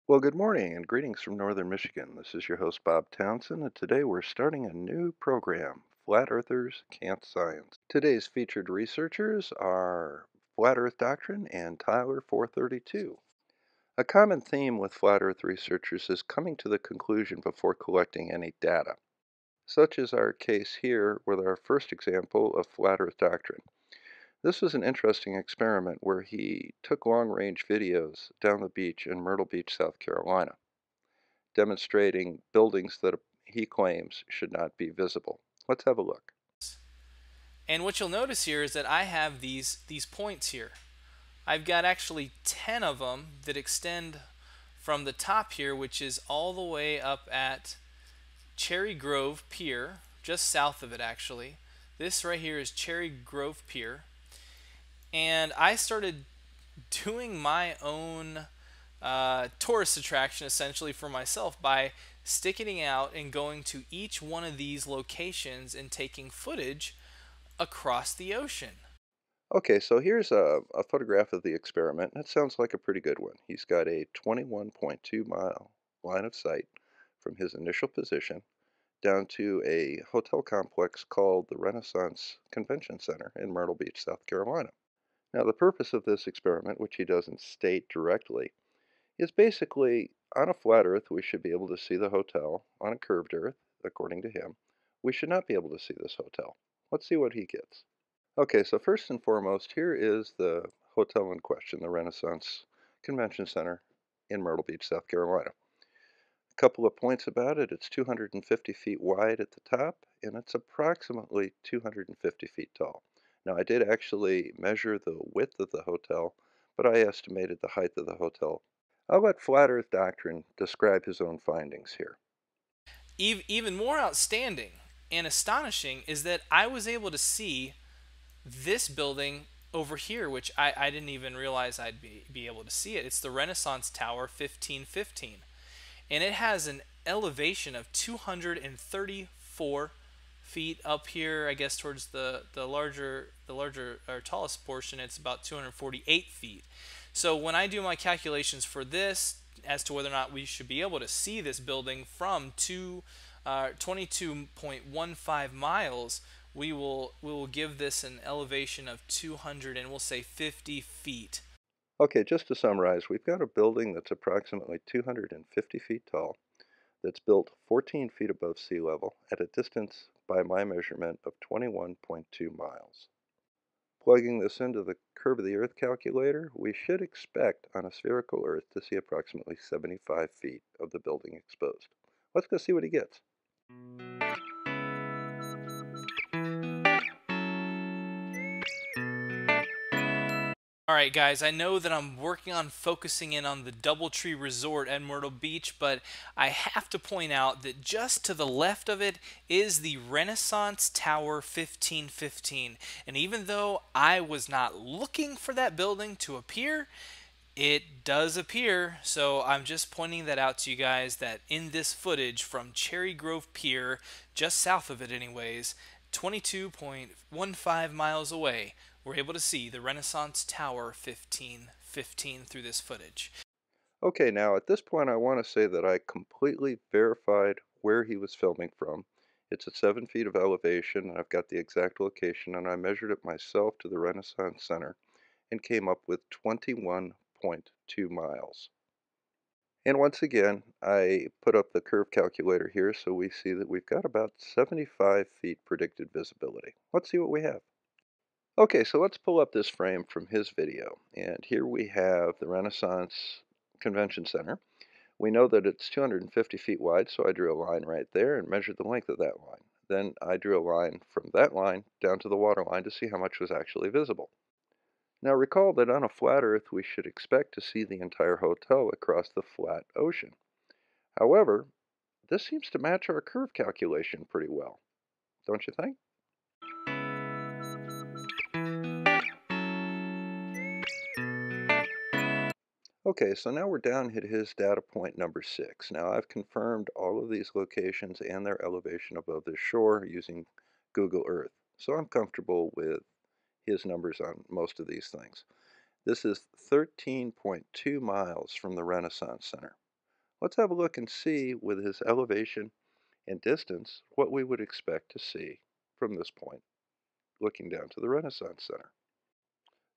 Well, good morning and greetings from northern Michigan. This is your host, Bob Townsend, and today we're starting a new program, Flat Earthers Can't Science. Today's featured researchers are FlatEarthDoctrine and Tyler 432. A common theme with Flat Earth researchers is coming to the conclusion before collecting any data. Such is our case here with our first example of Flat Earth Doctrine. This was an interesting experiment where he took long-range videos down the beach in Myrtle Beach, South Carolina, demonstrating buildings that he claims should not be visible. Let's have a look. And what you'll notice here is that I have these points here. I've got actually 10 of them that extend from the top here, which is all the way up at Cherry Grove Pier, just south of it actually. This right here is Cherry Grove Pier. And I started doing my own tourist attraction essentially for myself by sticking out and going to each one of these locations and taking footage across the ocean. Okay, so here's a photograph of the experiment. That sounds like a pretty good one. He's got a 21.2-mile line of sight from his initial position down to a hotel complex called the Renaissance Convention Center in Myrtle Beach, South Carolina. Now, the purpose of this experiment, which he doesn't state directly, is basically on a flat Earth, we should be able to see the hotel. On a curved Earth, according to him, we should not be able to see this hotel. Let's see what he gets. Okay, so first and foremost, here is the hotel in question, the Renaissance Convention Center in Myrtle Beach, South Carolina. A couple of points about it, it's 250 feet wide at the top, and it's approximately 250 feet tall. Now, I did actually measure the width of the hotel, but I estimated the height of the hotel. I'll let Flat Earth Doctrine describe his own findings here. Even more outstanding and astonishing is that I was able to see this building over here, which I didn't even realize I'd be able to see it. It's the Renaissance Tower 1515. And it has an elevation of 234 feet up here. I guess towards the larger or tallest portion, it's about 248 feet. So when I do my calculations for this as to whether or not we should be able to see this building from 22.15 miles, we will give this an elevation of 200 and we'll say 50 feet. Okay, just to summarize, we've got a building that's approximately 250 feet tall, that's built 14 feet above sea level at a distance, by my measurement, of 21.2 miles. Plugging this into the curve of the Earth calculator, we should expect on a spherical Earth to see approximately 75 feet of the building exposed. Let's go see what he gets. Alright guys, I know that I'm working on focusing in on the Doubletree Resort at Myrtle Beach, but I have to point out that just to the left of it is the Renaissance Tower 1515. And even though I was not looking for that building to appear, it does appear. So I'm just pointing that out to you guys that in this footage from Cherry Grove Pier, just south of it anyways, 22.15 miles away, we're able to see the Renaissance Tower 1515 through this footage. Okay, now at this point I want to say that I completely verified where he was filming from. It's at 7 feet of elevation, and I've got the exact location, and I measured it myself to the Renaissance Center and came up with 21.2 miles. And once again, I put up the curve calculator here, so we see that we've got about 75 feet predicted visibility. Let's see what we have. Okay, so let's pull up this frame from his video. And here we have the Renaissance Convention Center. We know that it's 250 feet wide, so I drew a line right there and measured the length of that line. Then I drew a line from that line down to the water line to see how much was actually visible. Now recall that on a flat Earth we should expect to see the entire hotel across the flat ocean. However, this seems to match our curve calculation pretty well, don't you think? Okay, so now we're down at his data point number 6. Now I've confirmed all of these locations and their elevation above the shore using Google Earth. So I'm comfortable with his numbers on most of these things. This is 13.2 miles from the Renaissance Center. Let's have a look and see with his elevation and distance what we would expect to see from this point, looking down to the Renaissance Center.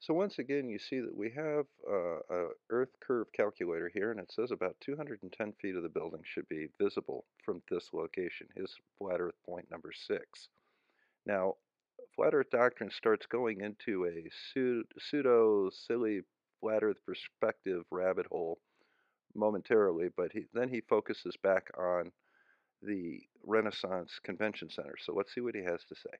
So once again, you see that we have a Earth curve calculator here, and it says about 210 feet of the building should be visible from this location, his flat Earth point number 6. Now, flat Earth doctrine starts going into a pseudo silly flat Earth perspective rabbit hole momentarily, but then he focuses back on the Renaissance Convention Center. So let's see what he has to say.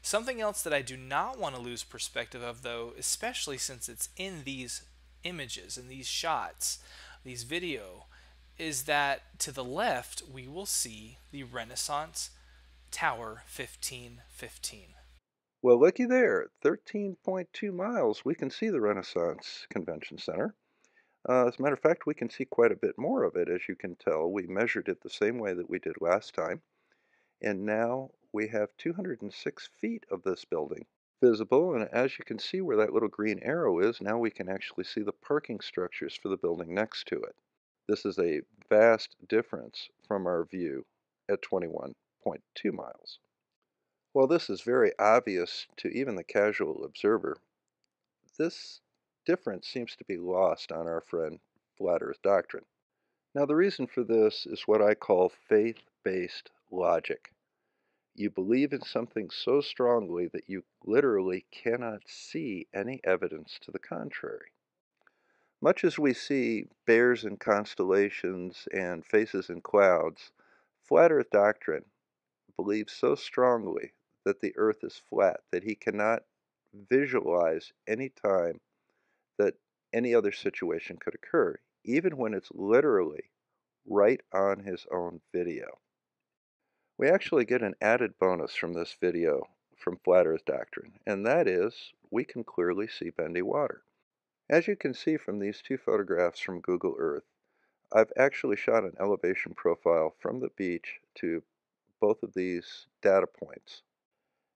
Something else that I do not want to lose perspective of, though, especially since it's in these images, in these shots, these video, is that to the left we will see the Renaissance Tower 1515. Well, looky there, 13.2 miles. We can see the Renaissance Convention Center. As a matter of fact, we can see quite a bit more of it, as you can tell. We measured it the same way that we did last time, and now we have 206 feet of this building visible, and as you can see where that little green arrow is, now we can actually see the parking structures for the building next to it. This is a vast difference from our view at 21.2 miles. While this is very obvious to even the casual observer, this difference seems to be lost on our friend Flat Earth Doctrine. Now, the reason for this is what I call faith-based logic. You believe in something so strongly that you literally cannot see any evidence to the contrary. Much as we see bears in constellations and faces in clouds, Flat Earth Doctrine believes so strongly that the Earth is flat that he cannot visualize any time that any other situation could occur, even when it's literally right on his own video. We actually get an added bonus from this video from Flat Earth Doctrine, and that is we can clearly see bendy water. As you can see from these two photographs from Google Earth, I've actually shot an elevation profile from the beach to both of these data points.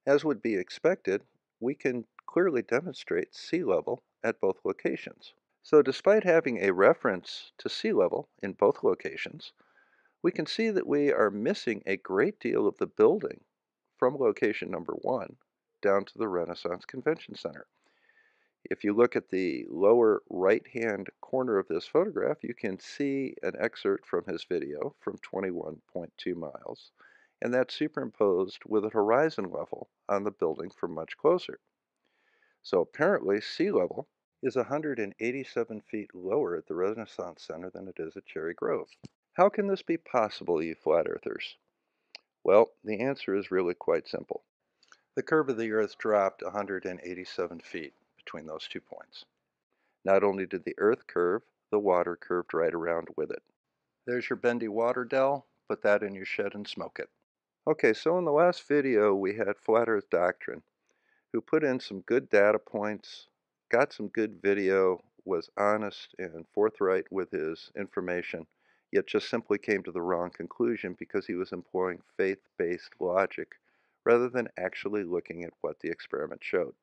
As would be expected, we can clearly demonstrate sea level at both locations. So despite having a reference to sea level in both locations, we can see that we are missing a great deal of the building from location number 1 down to the Renaissance Convention Center. If you look at the lower right-hand corner of this photograph, you can see an excerpt from his video from 21.2 miles, and that's superimposed with a horizon level on the building from much closer. So apparently sea level is 187 feet lower at the Renaissance Center than it is at Cherry Grove. How can this be possible, you flat earthers? Well, the answer is really quite simple. The curve of the Earth dropped 187 feet between those 2 points. Not only did the Earth curve, the water curved right around with it. There's your bendy water, Dell. Put that in your shed and smoke it. Okay, so in the last video we had Flat Earth Doctrine, who put in some good data points, got some good video, was honest and forthright with his information, yet just simply came to the wrong conclusion because he was employing faith-based logic rather than actually looking at what the experiment showed.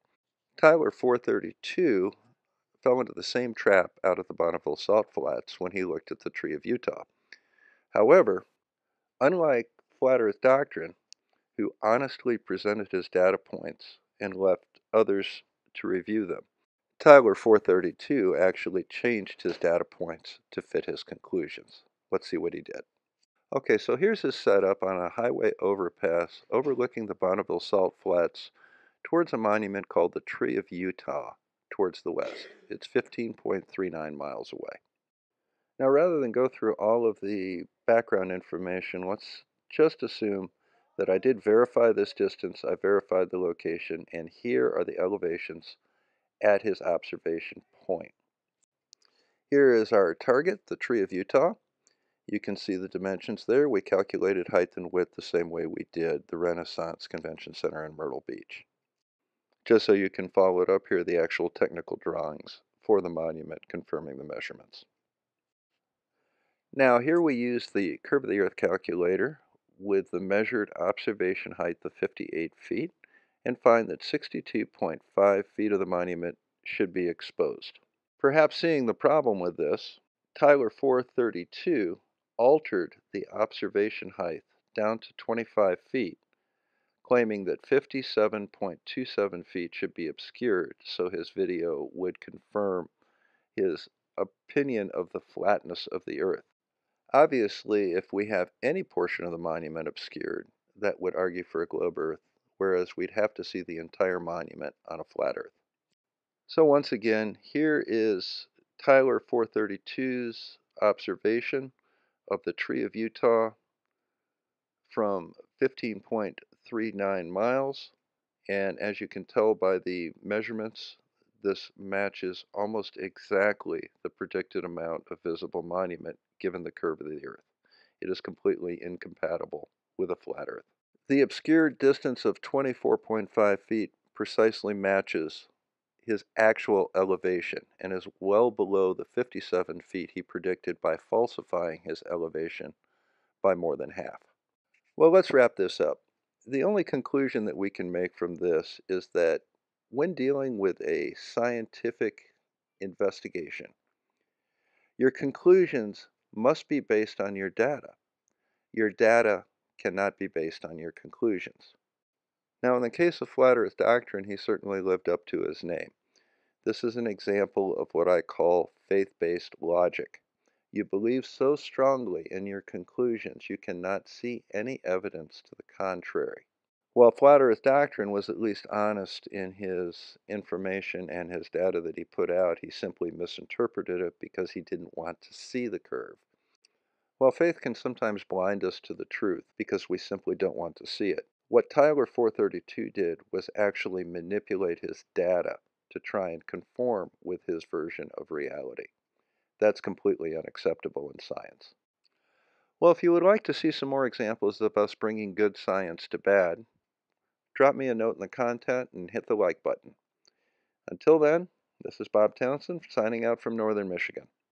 Tyler 432 fell into the same trap out of the Bonneville salt flats when he looked at the tree of Utah. However, unlike Flat Earth Doctrine, who honestly presented his data points and left others to review them, Tyler 432 actually changed his data points to fit his conclusions. Let's see what he did. Okay, so here's his setup on a highway overpass overlooking the Bonneville salt flats towards a monument called the Tree of Utah towards the west. It's 15.39 miles away. Now, rather than go through all of the background information, let's just assume that I did verify this distance, I verified the location, and here are the elevations at his observation point. Here is our target, the Tree of Utah. You can see the dimensions there. We calculated height and width the same way we did the Renaissance Convention Center in Myrtle Beach. Just so you can follow it up, here are the actual technical drawings for the monument confirming the measurements. Now here we use the curve of the Earth calculator with the measured observation height of 58 feet and find that 62.5 feet of the monument should be exposed. Perhaps seeing the problem with this, Tyler 432 altered the observation height down to 25 feet, claiming that 57.27 feet should be obscured so his video would confirm his opinion of the flatness of the Earth. Obviously, if we have any portion of the monument obscured, that would argue for a globe Earth, whereas we'd have to see the entire monument on a flat Earth. So once again, here is Tyler 432's observation of the Tree of Utah from 15.39 miles. And as you can tell by the measurements, this matches almost exactly the predicted amount of visible monument given the curve of the Earth. It is completely incompatible with a flat Earth. The obscured distance of 24.5 feet precisely matches his actual elevation and is well below the 57 feet he predicted by falsifying his elevation by more than half. Well, let's wrap this up. The only conclusion that we can make from this is that when dealing with a scientific investigation, your conclusions must be based on your data. Your data cannot be based on your conclusions. Now, in the case of Flat Earth Doctrine, he certainly lived up to his name. This is an example of what I call faith-based logic. You believe so strongly in your conclusions, you cannot see any evidence to the contrary. While Flat Earth Doctrine was at least honest in his information and his data that he put out, he simply misinterpreted it because he didn't want to see the curve. While faith can sometimes blind us to the truth because we simply don't want to see it, what Tyler 432 did was actually manipulate his data to try and conform with his version of reality. That's completely unacceptable in science. Well, if you would like to see some more examples of us bringing good science to bad, drop me a note in the content and hit the like button. Until then, this is Bob Townsend signing out from Northern Michigan.